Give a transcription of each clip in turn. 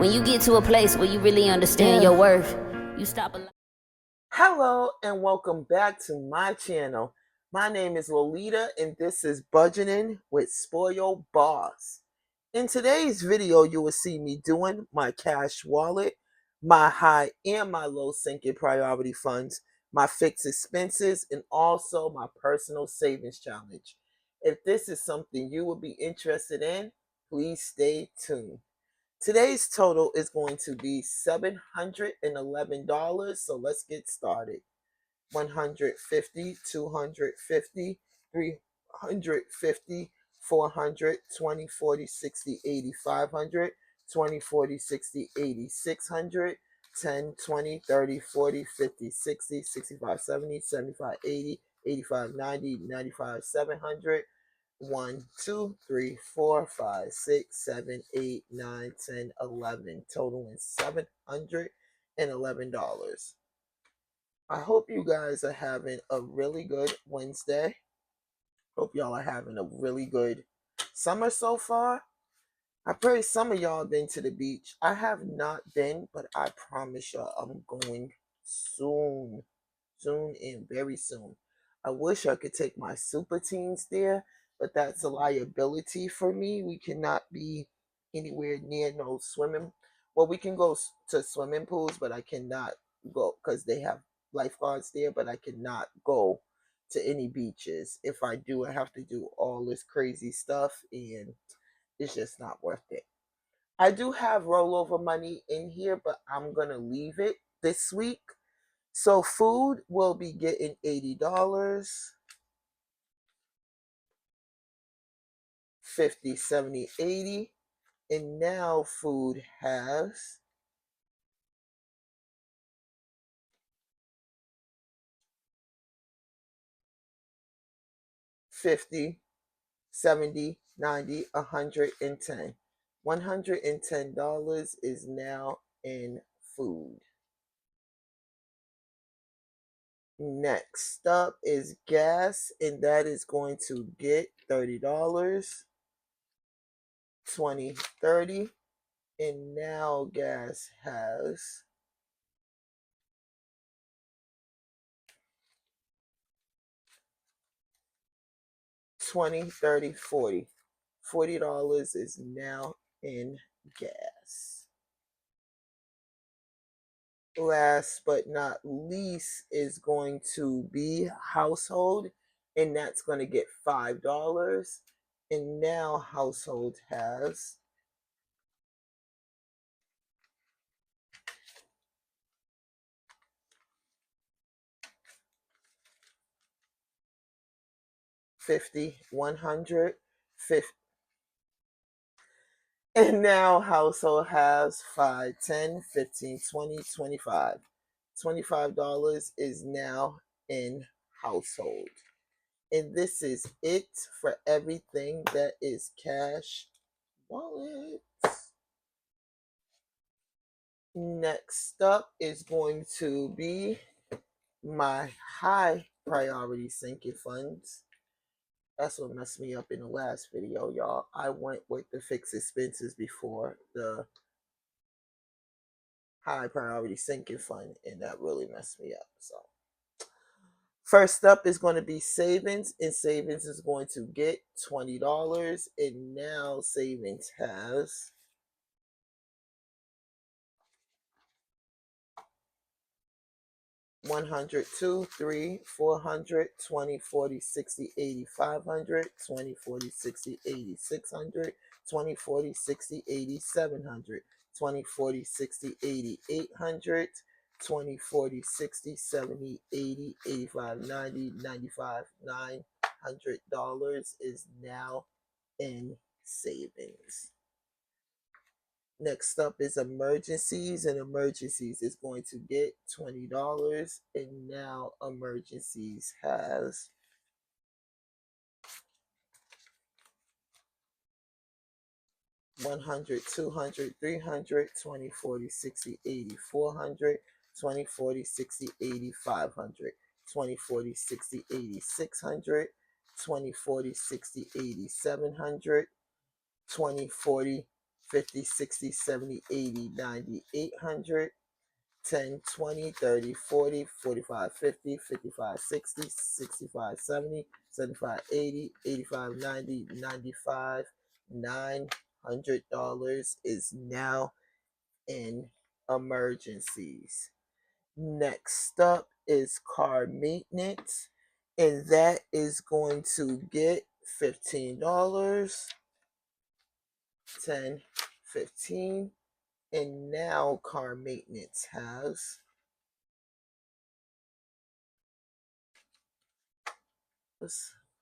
When you get to a place where you really understand your worth, you stop a. Hello and welcome back to my channel. My name is Lolita and this is Budgeting with Spoiled Boss. In today's video, you will see me doing my cash wallet, my high and my low sinking priority funds, my fixed expenses, and also my personal savings challenge. If this is something you would be interested in, please stay tuned. Today's total is going to be $711, so let's get started. 150, 250, 350, 400, 20, 40, 60, 80, 500, 20, 40, 60, 80, 600, 10, 20, 30, 40, 50, 60, 65, 70, 75, 80, 85, 90, 95, 700, 1, 2, 3, 4, 5, 6, 7, 8, 9, 10, 11, totaling $711. I hope you guys are having a really good Wednesday. Hope y'all are having a really good summer so far. I pray some of y'all been to the beach. I have not been, but I promise y'all I'm going soon. Soon and very soon. I wish I could take my super teens there, but that's a liability for me. We cannot be anywhere near no swimming. Well, we can go to swimming pools, but I cannot go because they have lifeguards there, but I cannot go to any beaches. If I do, I have to do all this crazy stuff, and it's just not worth it. I do have rollover money in here, but I'm going to leave it this week. So food will be getting $80, 50, 70, 80. And now food has $50, 70, 90, 110. $110 is now in food. Next up is gas, and that is going to get $30, 20, 30. And now gas has 20, 30, 40. $40 is now in gas. Last but not least is going to be household, and that's going to get $5. And now household has $50, 100, 50. And now household has 5, 10, 15, 20, 25. $25 is now in household. And this is it for everything that is cash wallet. Next up is going to be my high priority sinking funds. That's what messed me up in the last video, y'all. I went with the fixed expenses before the high priority sinking fund, and that really messed me up. So first up is going to be savings, and savings is going to get $20. And now savings has 100, 2, 3, 400, 20, 40, 60, 80, 500, 20, 40, 60, 80, 600, 20, 40, 60, 80, 700, 20, 40, 60, 80, 800, 20, 40, 60, 70, 80, 85, 90, 95, $900 is now in savings. Next up is emergencies, and emergencies is going to get $20. And now emergencies has 100, 200, 300, 20, 40, 60, 80, 400, 20, 40, 60, 80, 500, 20, 40, 60, 80, 600, 20, 40, 60, 80, 700, 20, 40, 50, 60, 70, 80, 90, 800, 10, 20, 30, 40, 45, 50, 55, 60, 65, 70, 75, 80, 85, 90, 95, $900 is now in emergencies. Next up is car maintenance, and that is going to get $15, 10, 15, and now car maintenance has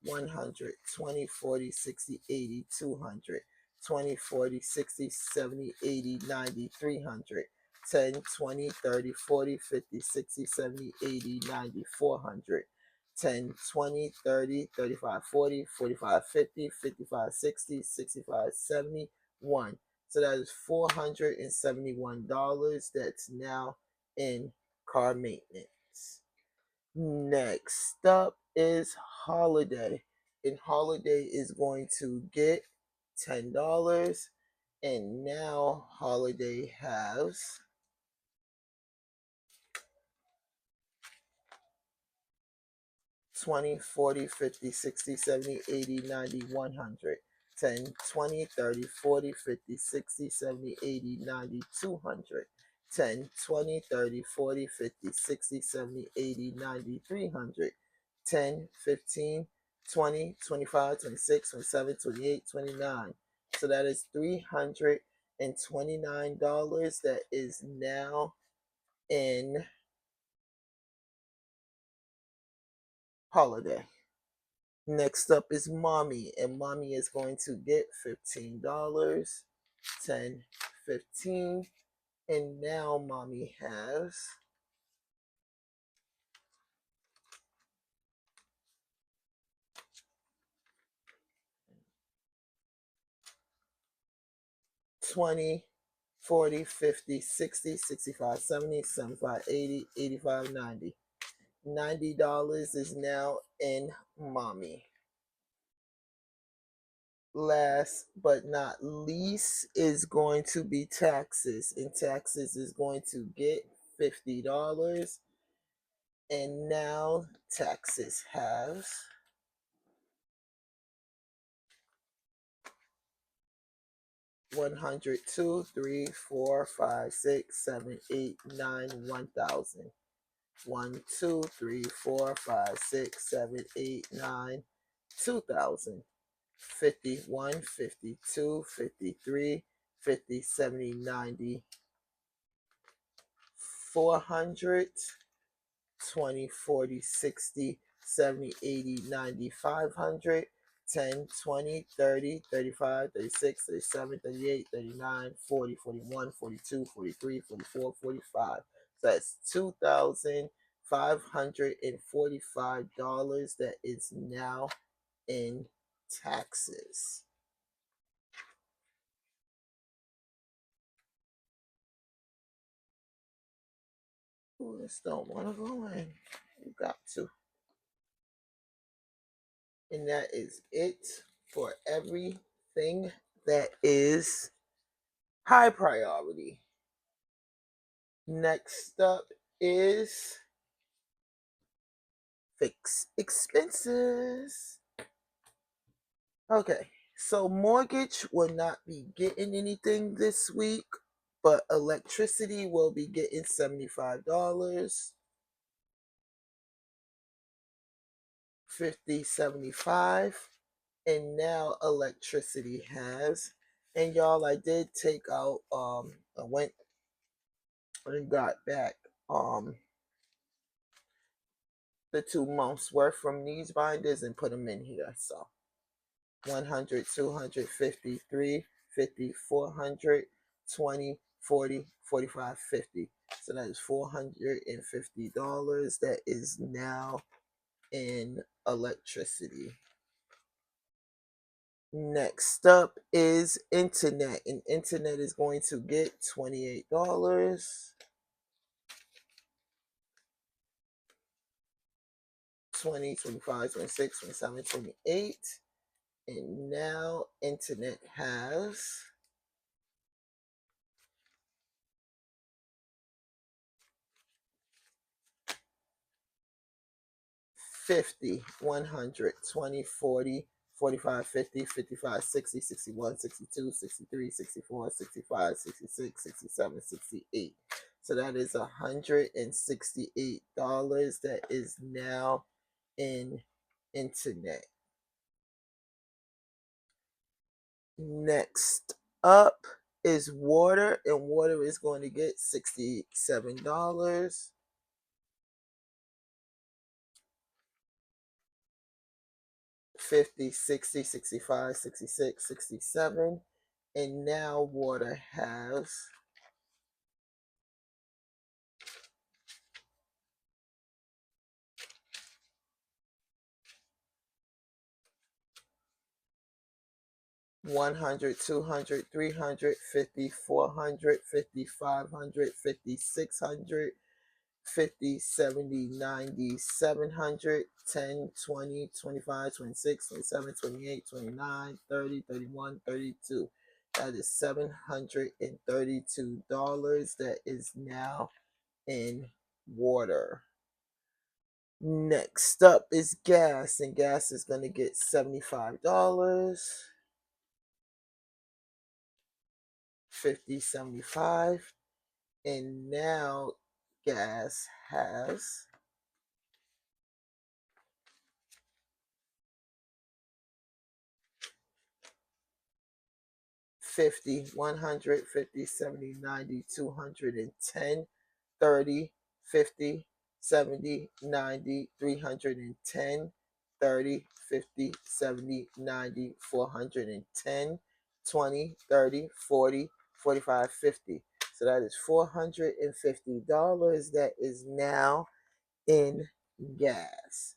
100, 20, 40, 60, 80, 200, 20, 40, 60, 70, 80, 90, 300, 10, 20, 30, 40, 50, 60, 70, 80, 90, 400, 10, 20, 30, 35, 40, 45, 50, 55, 60, 65, 71. So that is $471 that's now in car maintenance. Next up is Holiday. And Holiday is going to get $10. And now Holiday has 20, 40, 50, 60, 70, 80, 90, 100, 10, 20, 30, 40, 50, 60, 70, 80, 90, 200, 10, 20, 30, 40, 50, 60, 70, 80, 90, 300, 10, 15, 20, 25, 26, 27, 28, 29. So that is $329 that is now in Holiday. Next up is Mommy, and Mommy is going to get $15, 10, 15, and now Mommy has 20, 40, 50, 60, 65, 70, 75, 80, 85, 90. $90 is now in Mommy. Last but not least is going to be taxes, and taxes is going to get $50, and now taxes has 100, 2, 3, 4, 5, 6, 7, 8, 9, 1,000. 1, 2, 3, 4, 5, 6, 7, 8, 9, 2,000. 51, 52, 53, 50, 70, 90, 400, 20, 40, 60, 70, 80, 90, 500, 10, 20, 30, 35, 36, 37, 38, 39, 40, 41, 42, 43, 44, 45. So that's $2,545 that is now in taxes. Ooh, this don't want to go in. You got to. And that is it for everything that is high priority. Next up is fixed expenses. Okay, so mortgage will not be getting anything this week, but electricity will be getting $75, 50, 75, and now electricity has. And y'all, I did take out I went and got back the 2 months worth from these binders and put them in here. So 100, 200, 50, 3, 50, 400, 20, 40, 45, 50. So that is $450 that is now in electricity. Next up is internet, and internet is going to get $28, 20, 25, 26, 27, 28, and now internet has 50, 100, 20, 40, 45, 50, 55, 60, 61, 62, 63, 64, 65, 66, 67, 68. So that is $168 that is now in internet. Next up is water, and water is going to get $67. 50, 60, 65, 66, 67. And now water has $100, $200, $300, $50, $400, $50, $500, $50, $600, $50, $70, $90, $700, $10, $20, $25, $26, $27, $28, $29, $30, $31, $32. That is $732 that is now in water. Next up is gas, and gas is going to get $75. 50, 75. And now gas has $50, $100, $50, $70, $90, $210, $30, $50, $70, $90, $310, $30, $50, $70, $90, $410, $20, $30, $40, $45, $50. So that is $450 that is now in gas.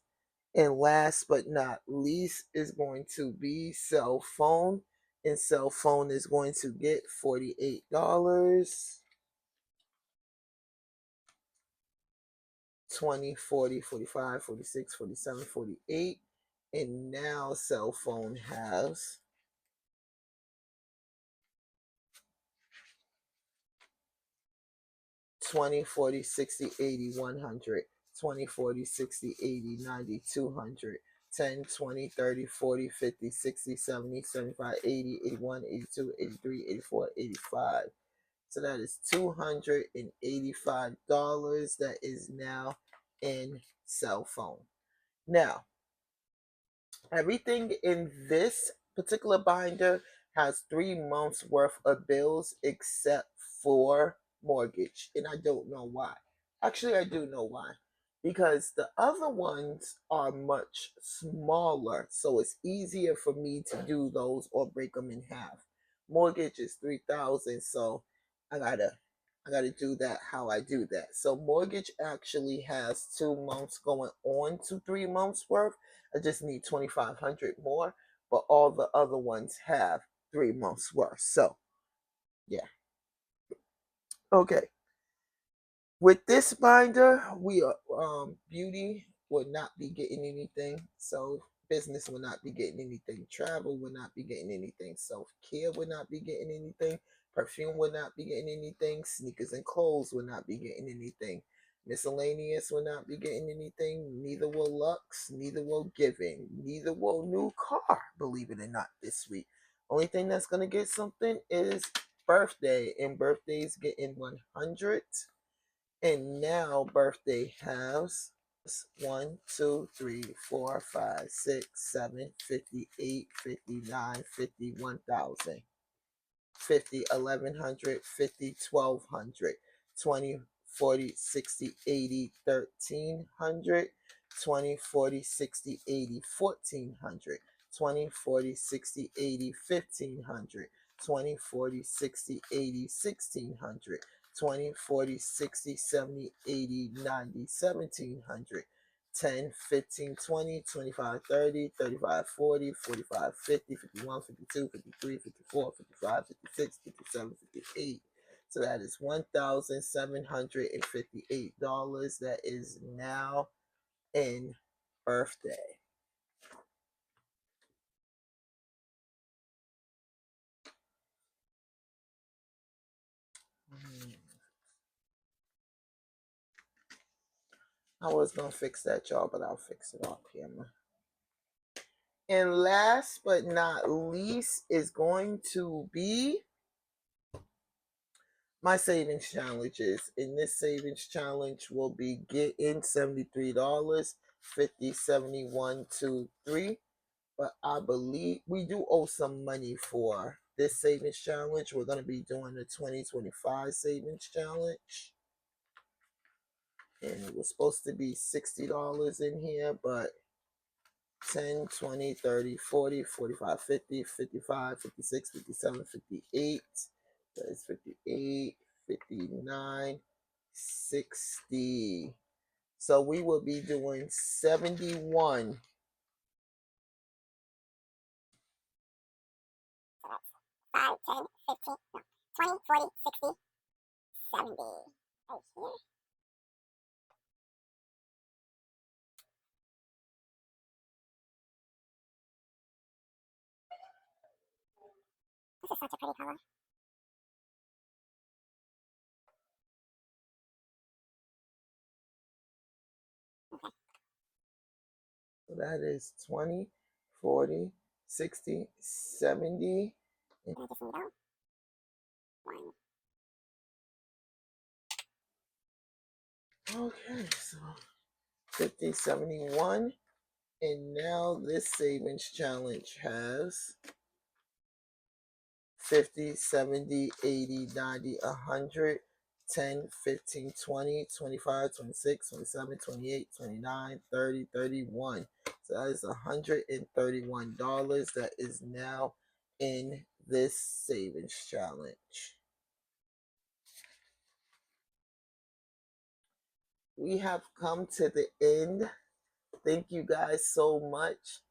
And last but not least is going to be cell phone. And cell phone is going to get $48. 20, 40, 45, 46, 47, 48. And now cell phone has 20, 40, 60, 80, 100, 20, 40, 60, 80, 90, 200, 10, 20, 30, 40, 50, 60, 70, 75, 80, 81, 82, 83, 84, 85. So that is $285 that is now in cell phone. Now, everything in this particular binder has 3 months worth of bills except for mortgage. And I don't know why. Actually, I do know why. Because the other ones are much smaller. So it's easier for me to do those or break them in half. Mortgage is $3,000. So I gotta do that how I do that. So mortgage actually has 2 months going on to 3 months worth. I just need 2,500 more, but all the other ones have 3 months worth. So yeah. Okay. With this binder, we are beauty will not be getting anything. So business will not be getting anything. Travel will not be getting anything. Self-care will not be getting anything. Perfume will not be getting anything. Sneakers and clothes will not be getting anything. Miscellaneous will not be getting anything. Neither will Lux. Neither will Giving. Neither will New Car, believe it or not, this week. Only thing that's going to get something is birthday. And birthday's getting 100. And now birthday has 1, 2, 3, 4, 5, 6, 7, 58, 59, 50, 1,000. 50, 1100, 50, 1200, 20, 40, 60, 80, 1300, 20, 40, 60, 80, 1400, 20, 40, 60, 80, 1500, 20, 40, 60, 80, 1600, 20, 40, 60, 70, 80, 90, 1700, 10, 15, 20, 25, 30, 35, 40, 45, 50, 51, 52, 53, 54, 55, 56, 57, 58. So that is $1,758 that is now in birthday. I was gonna fix that, y'all, but I'll fix it off camera. And last but not least is going to be my savings challenges. In this savings challenge will be getting $73, 50, 71, 2, 3. But I believe we do owe some money for this savings challenge. We're going to be doing the 2025 savings challenge. And it was supposed to be $60 in here, but 10, 20, 30, 40, 45, 50, 55, 56, 57, 58. That's 58, 59, 60. So we will be doing 71. So that's 5, 10, 15, no, 20, 40, 60, 70. Right here. This is such a pretty color. Okay. So that is 20, 40, 60, 70. And I just need out 1. Okay, so 50, 71. And now this savings challenge has 50, 70, 80, 90, 100, 10, 15, 20, 25, 26, 27, 28, 29, 30, 31. So that is $131 that is now in this savings challenge. We have come to the end. Thank you guys so much.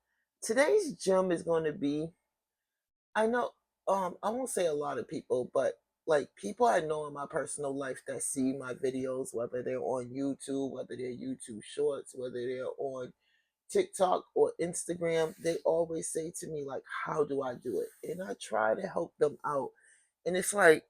Today's gem is going to be, I know, I won't say a lot of people, but like people I know in my personal life that see my videos, whether they're on YouTube, whether they're YouTube shorts, whether they're on TikTok or Instagram, they always say to me like, how do I do it? And I try to help them out. And it's like,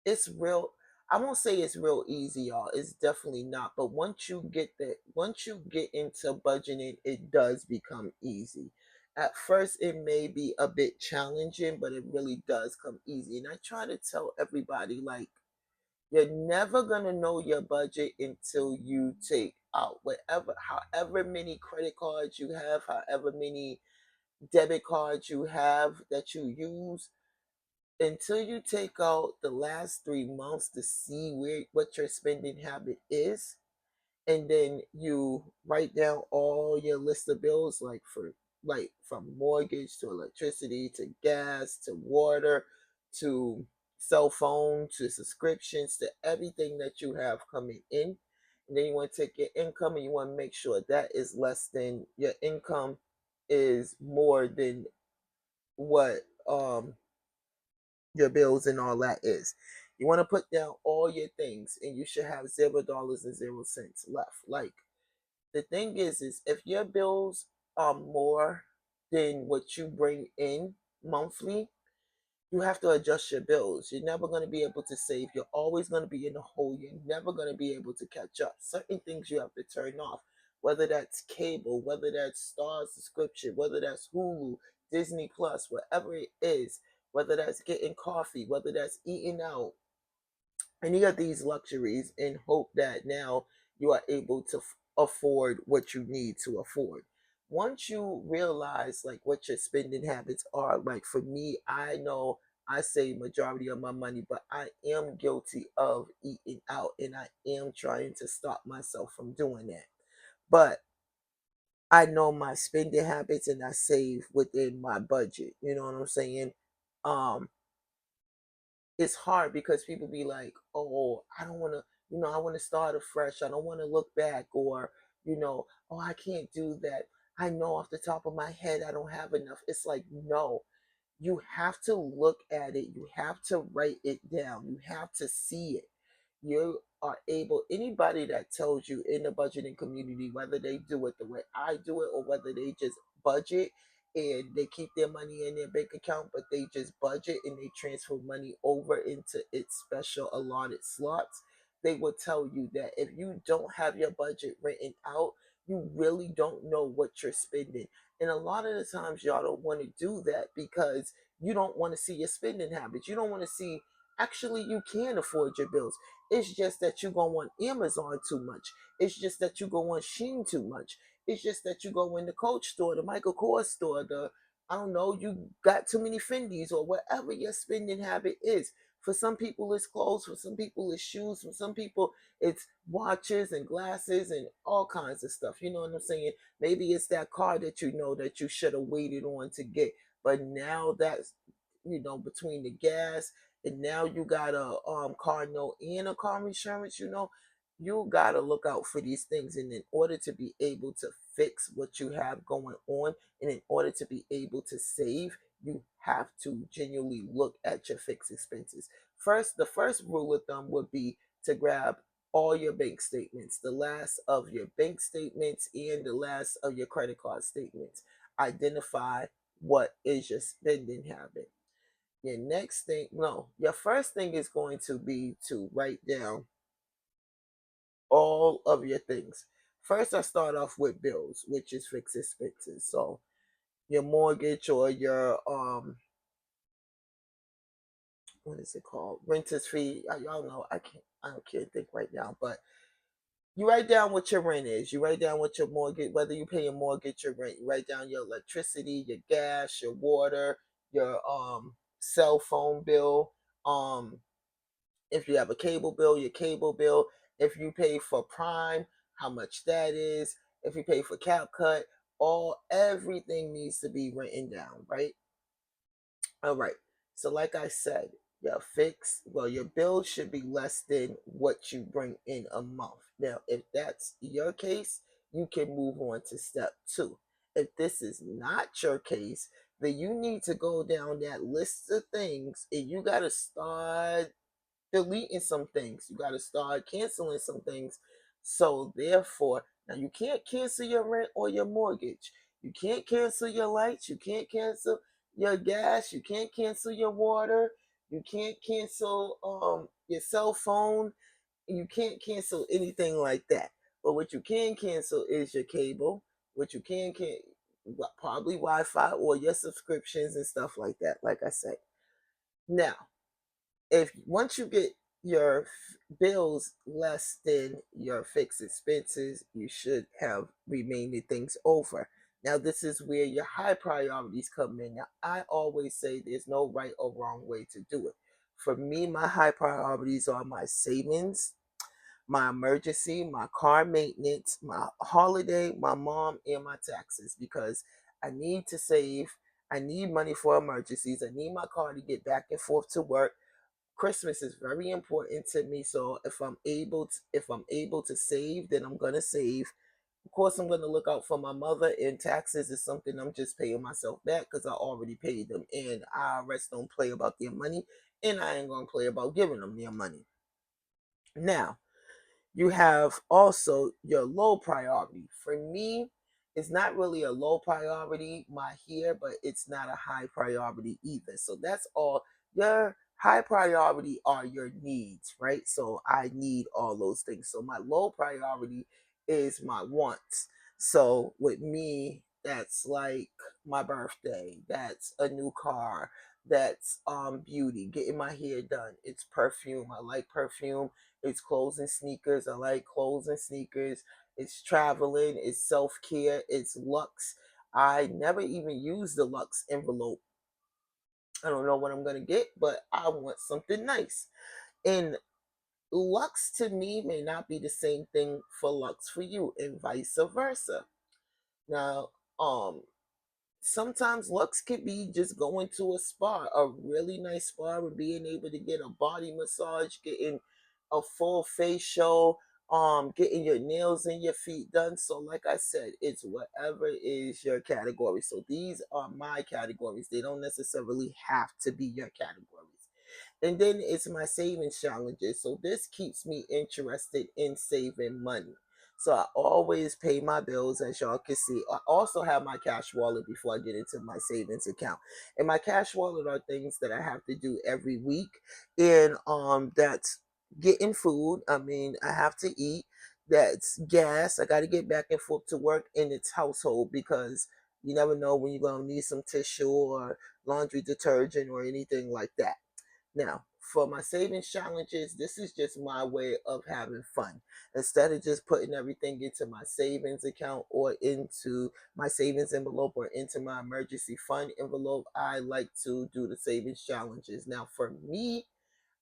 it's real. I won't say it's real easy, y'all. It's definitely not. But once you get into budgeting, it does become easy. At first, it may be a bit challenging, but it really does come easy. And I try to tell everybody, like, you're never gonna know your budget until you take out however many credit cards you have, however many debit cards you have that you use, until you take out the last 3 months to see what your spending habit is, and then you write down all your list of bills, like from mortgage to electricity to gas to water to cell phone to subscriptions to everything that you have coming in. And then you want to take your income and you want to make sure that is less than your income is more than what your bills and all that is. You want to put down all your things and you should have $0.00 left. Like, the thing is if your bills are more than what you bring in monthly, you have to adjust your bills. You're never going to be able to save. You're always going to be in a hole. You're never going to be able to catch up. Certain things you have to turn off, whether that's cable, whether that's Star subscription, whether that's Hulu, Disney Plus, whatever it is, whether that's getting coffee, whether that's eating out. And you got these luxuries and hope that now you are able to afford what you need to afford. Once you realize like what your spending habits are, like for me, I know I save majority of my money, but I am guilty of eating out and I am trying to stop myself from doing that. But I know my spending habits and I save within my budget. You know what I'm saying? Um, it's hard because people be like, oh, I don't want to, I want to start afresh. I don't want to look back, or, oh, I can't do that. I know off the top of my head, I don't have enough. It's like, no, you have to look at it. You have to write it down. You have to see it. You are able, anybody that tells you in the budgeting community, whether they do it the way I do it or whether they just budget and they keep their money in their bank account, but they just budget and they transfer money over into its special allotted slots, they would tell you that if you don't have your budget written out, you really don't know what you're spending. And a lot of the times, y'all don't want to do that because you don't want to see your spending habits. You don't want to see, actually, you can afford your bills. It's just that you go on Amazon too much. It's just that you go on Shein too much. It's just that you go in the Coach store, the Michael Kors store, I don't know, you got too many Fendi's or whatever your spending habit is. For some people, it's clothes. For some people, it's shoes. For some people, it's watches and glasses and all kinds of stuff. You know what I'm saying? Maybe it's that car that you know that you should have waited on to get. But now that's, between the gas and now you got a car note and a car insurance, you got to look out for these things. And in order to be able to fix what you have going on, and in order to be able to save, you have to genuinely look at your fixed expenses. The first rule of thumb would be to grab all your bank statements, the last of your bank statements and the last of your credit card statements. Identify what is your spending habit. Your first thing is going to be to write down all of your things. First, I start off with bills, which is fixed expenses. So your mortgage or your what is it called? Renter's fee. Y'all know I can't think right now, but you write down what your rent is. You write down what your mortgage, whether you pay your mortgage or rent. You write down your electricity, your gas, your water, your cell phone bill. If you have a cable bill, your cable bill. If you pay for Prime, how much that is. If you pay for CapCut, everything needs to be written down, right? All right. So like I said, your bill should be less than what you bring in a month. Now, if that's your case, you can move on to step 2. If this is not your case, then you need to go down that list of things and you got to start deleting some things. You got to start canceling some things. So therefore, now you can't cancel your rent or your mortgage. You can't cancel your lights. You can't cancel your gas. You can't cancel your water. You can't cancel your cell phone. You can't cancel anything like that. But what you can cancel is your cable. What you can probably Wi-Fi or your subscriptions and stuff like that. Like I said. Now, if once you get your bills less than your fixed expenses, you should have remaining things over. Now, this is where your high priorities come in. Now, I always say there's no right or wrong way to do it. For me, my high priorities are my savings, my emergency, my car maintenance, my holiday, my mom, and my taxes, because I need to save. I need money for emergencies. I need my car to get back and forth to work. Christmas is very important to me, so if I'm able to save, then I'm gonna save. Of course, I'm gonna look out for my mother, and taxes is something I'm just paying myself back because I already paid them, and IRS don't play about their money, and I ain't gonna play about giving them their money. Now, you have also your low priority. For me, it's not really a low priority, my here, but it's not a high priority either. So that's all. Your high priority are your needs, right? So I need all those things. So my low priority is my wants. So with me, that's like my birthday, that's a new car, that's beauty, getting my hair done, it's perfume. I like perfume. It's clothes and sneakers. I like clothes and sneakers. It's traveling. It's self-care. It's Lux. I never even use the Lux envelope. I don't know what I'm going to get, but I want something nice. And Lux to me may not be the same thing for Lux for you, and vice versa. Now, sometimes Lux could be just going to a spa, a really nice spa, and being able to get a body massage, getting a full facial, getting your nails and your feet done. So like I said, it's whatever is your category. So these are my categories. They don't necessarily have to be your categories. And then it's my savings challenges. So this keeps me interested in saving money. So I always pay my bills, as y'all can see. I also have my cash wallet before I get into my savings account. And my cash wallet are things that I have to do every week. And that's getting food. I mean, I have to eat. That's gas. I got to get back and forth to work in its household because you never know when you're going to need some tissue or laundry detergent or anything like that. Now, for my savings challenges, this is just my way of having fun. Instead of just putting everything into my savings account or into my savings envelope or into my emergency fund envelope, I like to do the savings challenges. Now, for me,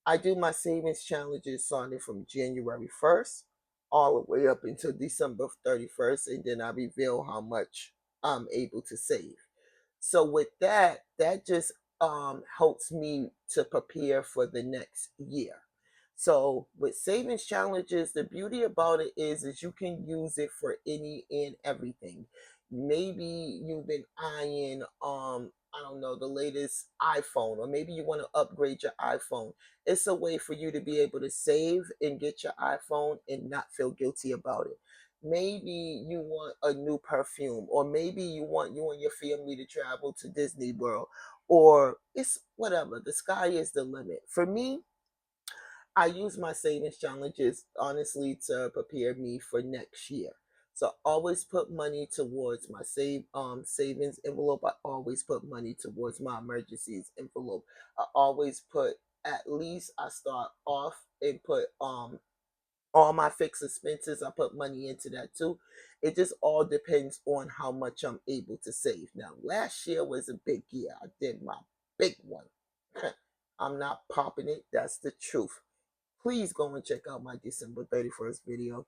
I do my savings challenges starting from January 1st all the way up until December 31st, and then I reveal how much I'm able to save. So with that, that just helps me to prepare for the next year. So with savings challenges, the beauty about it is you can use it for any and everything. Maybe you've been eyeing I don't know, the latest iPhone, or maybe you want to upgrade your iPhone. It's a way for you to be able to save and get your iPhone and not feel guilty about it. Maybe you want a new perfume, or maybe you want you and your family to travel to Disney World, or it's whatever. The sky is the limit. For me, I use my savings challenges honestly to prepare me for next year. So I always put money towards my savings envelope. I always put money towards my emergencies envelope. I always put, at least I start off and put all my fixed expenses. I put money into that too. It just all depends on how much I'm able to save. Now last year was a big year. I did my big one. I'm not popping it. That's the truth. Please go and check out my December 31st video.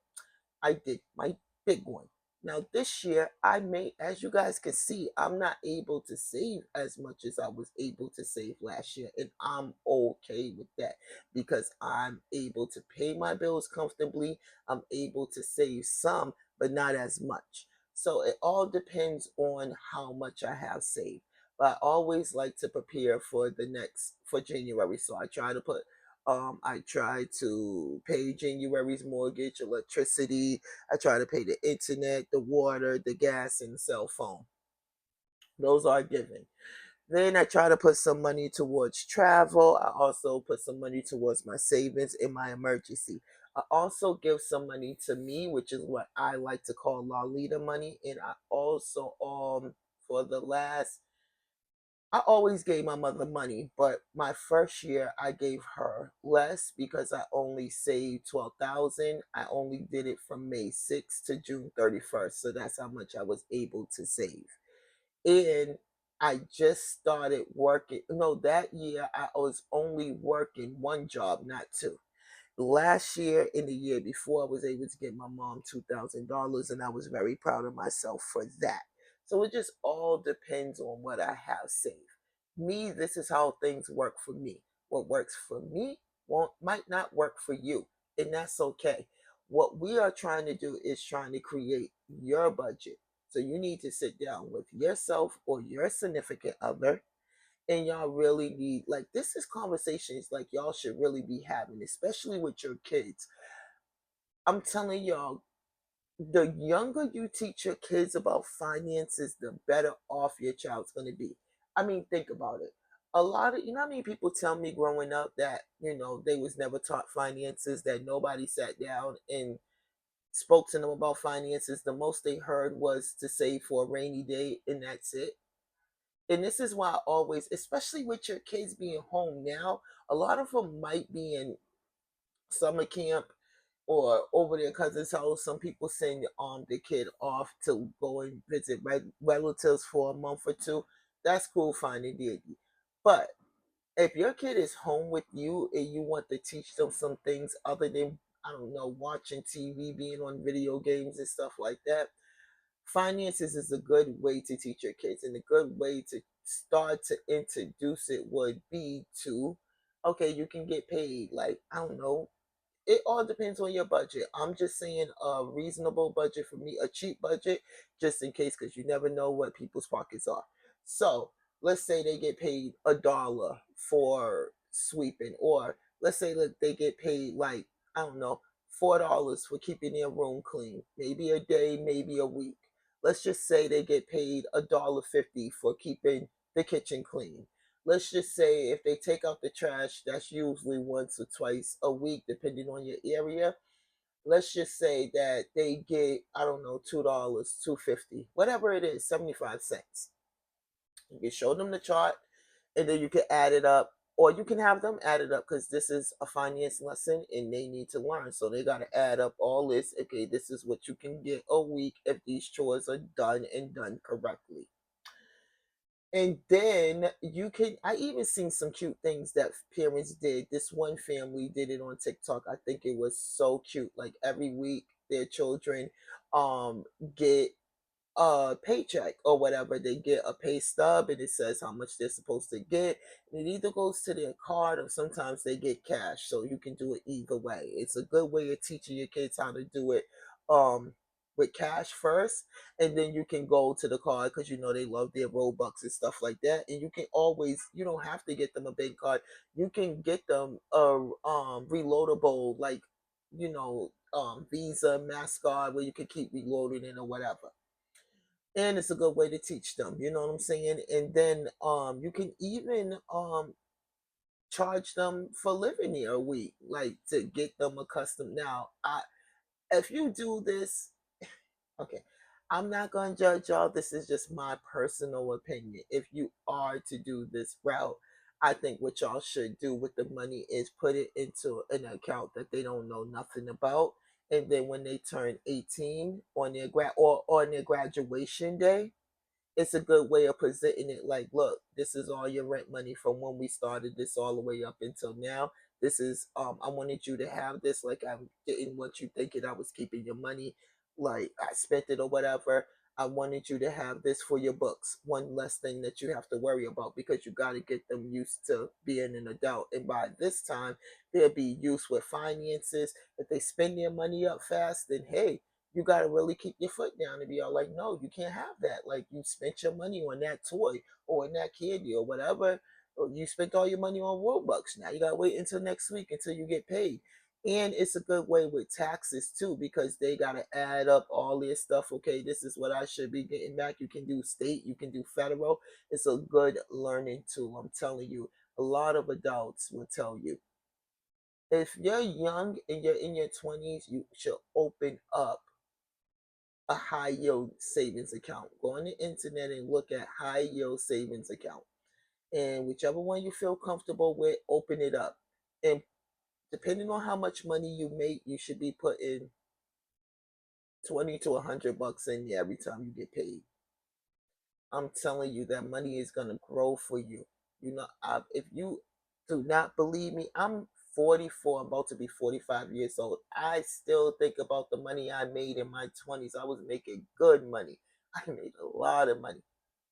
I did my big one. Now this year, I may, as you guys can see, I'm not able to save as much as I was able to save last year. And I'm okay with that because I'm able to pay my bills comfortably. I'm able to save some, but not as much. So it all depends on how much I have saved. But I always like to prepare for for January. So I try to pay January's mortgage, electricity. I try to pay the internet, the water, the gas, and the cell phone. Those are given. Then I try to put some money towards travel. I also put some money towards my savings and my emergency. I also give some money to me, which is what I like to call Lolita money. And I also for the last I always gave my mother money, but my first year I gave her less because I only saved 12,000. I only did it from May 6th to June 31st, so that's how much I was able to save. And I just started working. No, that year I was only working one job, not two. Last year and the year before, I was able to get my mom $2,000, and I was very proud of myself for that. So it just all depends on what I have saved. Me, this is how things work for me. What works for me won't might not work for you, and that's okay. What we are trying to do is trying to create your budget. So you need to sit down with yourself or your significant other, and y'all really need, like, this is conversations like y'all should really be having, especially with your kids. I'm telling y'all, the younger you teach your kids about finances, the better off your child's going to be. I mean, think about it. A lot of, you know how many people tell me growing up that, they was never taught finances, that nobody sat down and spoke to them about finances. The most they heard was to save for a rainy day, and that's it. And this is why I always, especially with your kids being home now, a lot of them might be in summer camp or over their cousin's house. Some people send the kid off to go and visit relatives for a month or two. That's cool, fine and dandy. But if your kid is home with you and you want to teach them some things other than, I don't know, watching TV, being on video games and stuff like that, finances is a good way to teach your kids, and a good way to start to introduce it would be to, okay, you can get paid, like, I don't know, it all depends on your budget. I'm just saying a reasonable budget for me, a cheap budget, just in case, because you never know what people's pockets are. So let's say they get paid $1 for sweeping, or let's say that they get paid, like, I don't know, $4 for keeping their room clean, maybe a day, maybe a week. Let's just say they get paid $1.50 for keeping the kitchen clean. let's just say if they take out the trash, that's usually once or twice a week, depending on your area. Let's just say that they get, I don't know, $2, $2.50, whatever it is, 75 cents. You can show them the chart, and then you can add it up, or you can have them add it up because this is a finance lesson and they need to learn. So they got to add up all this. Okay, this is what you can get a week if these chores are done and done correctly. And then you can, I even seen some cute things that parents did. This one family did it on TikTok. I think it was so cute. Like every week their children um get a paycheck or whatever. They get a pay stub and it says how much they're supposed to get. And it either goes to their card or sometimes they get cash. So you can do it either way. It's a good way of teaching your kids how to do it um with cash first, and then you can go to the card because you know they love their Robux and stuff like that. And you can always, you don't have to get them a bank card. You can get them a reloadable, like, Visa, MasterCard, where you can keep reloading it or whatever. And it's a good way to teach them, you know what I'm saying? And then you can even charge them for living here a week, like to get them accustomed. Now, if you do this, okay, I'm not gonna judge y'all. This is just my personal opinion. If you are to do this route, I think what y'all should do with the money is put it into an account that they don't know nothing about. And then when they turn 18 on their on their graduation day, it's a good way of presenting it like, look, this is all your rent money from when we started this all the way up until now. This is I wanted you to have this, like I didn't want you thinking I was keeping your money, like I spent it or whatever. I wanted you to have this for your books. One less thing that you have to worry about, because you got to get them used to being an adult. And by this time, they'll be used with finances. If they spend their money up fast, then hey, you got to really keep your foot down and be all like, no, you can't have that. Like, you spent your money on that toy or on that candy or whatever. Or you spent all your money on Robux. Now you got to wait until next week until you get paid. And it's a good way with taxes too, because they got to add up all their stuff. Okay, this is what I should be getting back. You can do state, you can do federal. It's a good learning tool. I'm telling you, a lot of adults will tell you. If you're young and you're in your 20s, you should open up a high yield savings account. Go on the internet and look at high yield savings account. And whichever one you feel comfortable with, open it up. And depending on how much money you make, you should be putting 20 to $100 in there every time you get paid. I'm telling you, that money is gonna grow for you. If you do not believe me, I'm 44. I'm about to be 45 years old. I still think about the money I made in my 20s. I was making good money. I made a lot of money.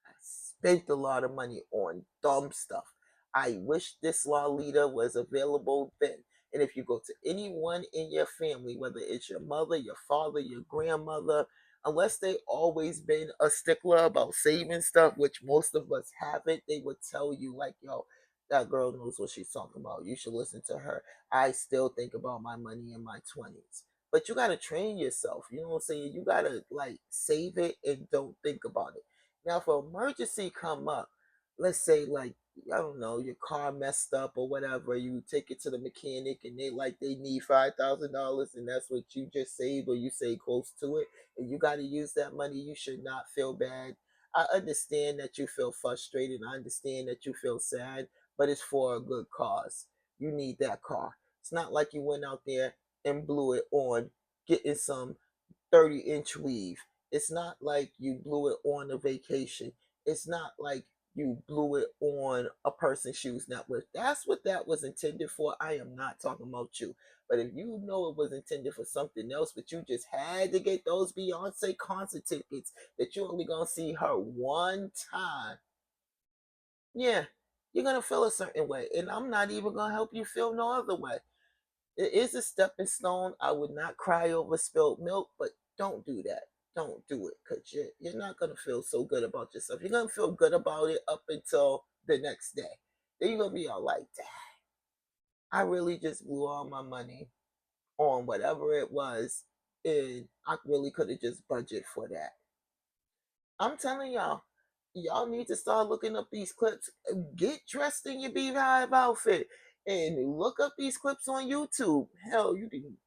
I spent a lot of money on dumb stuff. I wish this law leader was available then. And if you go to anyone in your family, whether it's your mother, your father, your grandmother, unless they always been a stickler about saving stuff, which most of us haven't, they would tell you like, yo, that girl knows what she's talking about. You should listen to her. I still think about my money in my 20s. But you got to train yourself. You know what I'm saying? You got to like save it and don't think about it. Now, if an emergency come up, let's say like, I don't know, your car messed up or whatever, you take it to the mechanic and they need $5,000, and that's what you just saved or you say close to it, and you got to use that money. You should not feel bad. I understand that you feel frustrated. I understand that you feel sad, but it's for a good cause. You need that car. It's not like you went out there and blew it on getting some 30-inch weave. It's not like you blew it on a vacation. It's not like you blew it on a person's shoes. Now, if that's what that was intended for, I am not talking about you. But if you know it was intended for something else, but you just had to get those Beyonce concert tickets that you're only going to see her one time, yeah, you're going to feel a certain way. And I'm not even going to help you feel no other way. It is a stepping stone. I would not cry over spilled milk, but don't do that. Don't do it, because you're not going to feel so good about yourself. You're going to feel good about it up until the next day. Then you're going to be all like, dang, I really just blew all my money on whatever it was, and I really could have just budgeted for that. I'm telling y'all, y'all need to start looking up these clips. Get dressed in your Beehive outfit and look up these clips on YouTube. Hell, you can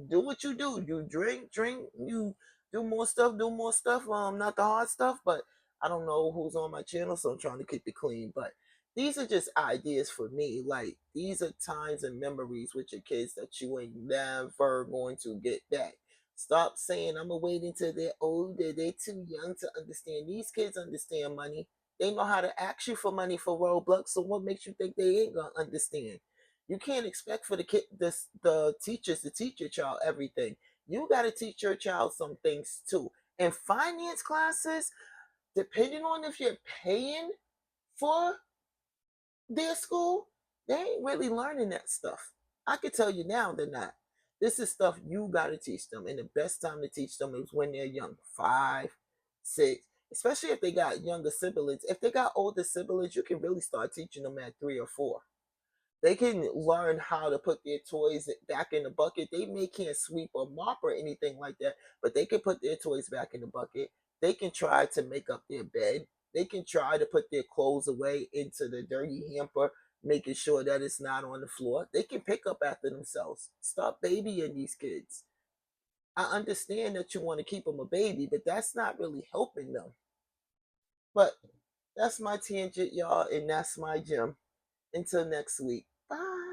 do what you do. You drink, you do more stuff, not the hard stuff, but I don't know who's on my channel, so I'm trying to keep it clean. But these are just ideas for me. Like, these are times and memories with your kids that you ain't never going to get back. Stop saying I'm gonna wait until they're older. They're too young to understand. These kids understand money. They know how to ask you for money for Roblox. So what makes you think they ain't gonna understand? You can't expect for the teachers to teach your child everything. You gotta teach your child some things too. And finance classes, depending on if you're paying for their school, they ain't really learning that stuff. I can tell you now they're not. This is stuff you got to teach them, and the best time to teach them is when they're young, 5, 6, especially if they got younger siblings. If they got older siblings, you can really start teaching them at 3 or 4. They can learn how to put their toys back in the bucket. They can't sweep or mop or anything like that, but they can put their toys back in the bucket. They can try to make up their bed. They can try to put their clothes away into the dirty hamper, making sure that it's not on the floor. They can pick up after themselves. Stop babying these kids. I understand that you want to keep them a baby, but that's not really helping them. But that's my tangent, y'all, and that's my gym. Until next week. Bye.